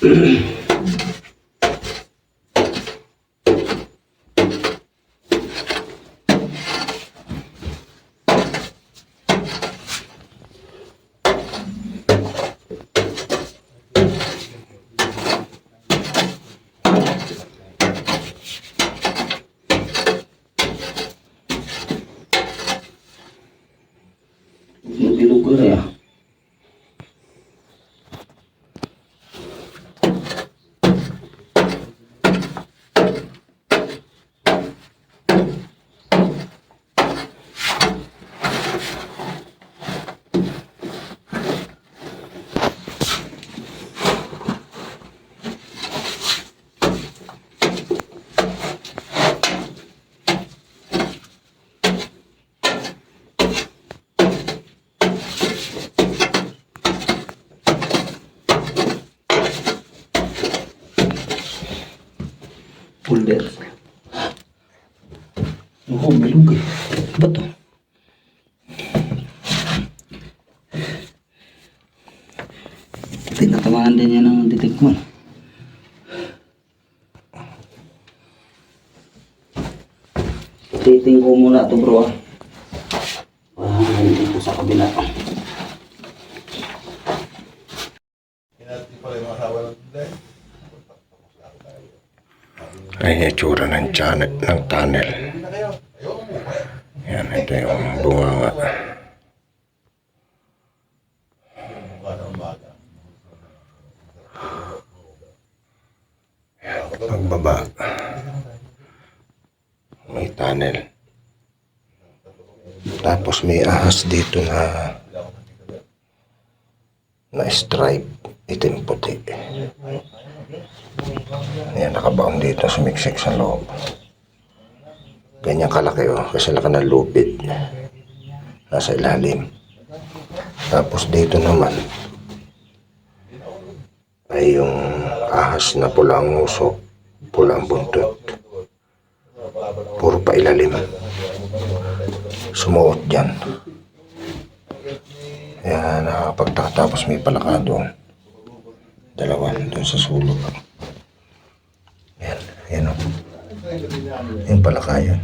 Bilog ko na ya. Pulder. Oo, bilog eh. Ba't to? Tinatamaan din yan ng titikman. Titing ko muna ito bro. Hindi ko sa kabila. Ay, itsura ng tunnel. Yan, ito yung bunganga. Pagbaba, may tunnel. Tapos may ahas dito na stripe, itim puti. Ayan, nakabaon dito, sumiksik sa loob. Ganyan kalaki kasi laki ng lupit. Nasa ilalim. Tapos dito naman ay yung ahas na pula ang uso, pula ang buntot. Puro pa ilalim. Sumuot dyan. Ayan, nakapagtaka. Tapos may palaka doon. Dalawa doon sa sulok. Ayan o. Yung palaka yun.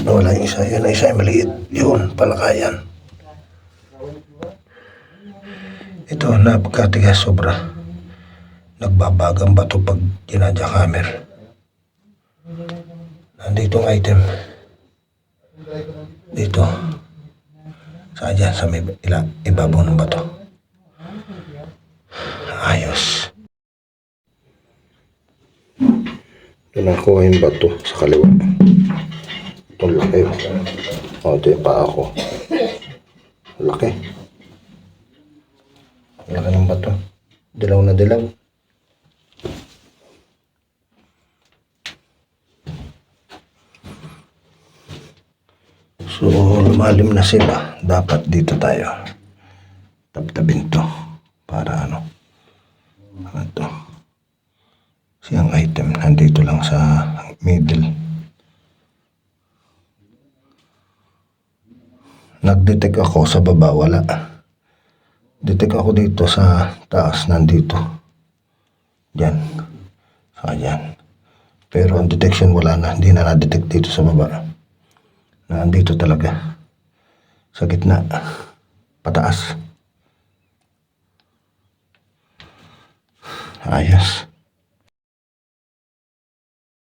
Wala yung isa. Yun, isa yung maliit. Yun, palaka yan. Ito, napagkatigas sobra. Nagbabagang bato pag ginadya-camera. Nandito ang item. Dito. Saan dyan? Sa may ibabaw ng bato. Ayos. Ito nakuha yung bato sa kaliwa. Itong laki. Ito yung paa ko. Laki. Laki ng bato. Dilaw na dilaw. So, lumalim na sila. Dapat dito tayo. Tabtabin to. Para ano to. Siyang item nandito lang sa middle. Nag-detect ako sa baba, wala. Detect ako dito sa taas, nandito. Diyan. Saka dyan. Pero ang detection wala na. Hindi na na-detect dito sa baba. Nandito talaga. Sa gitna. Pataas. Ayos.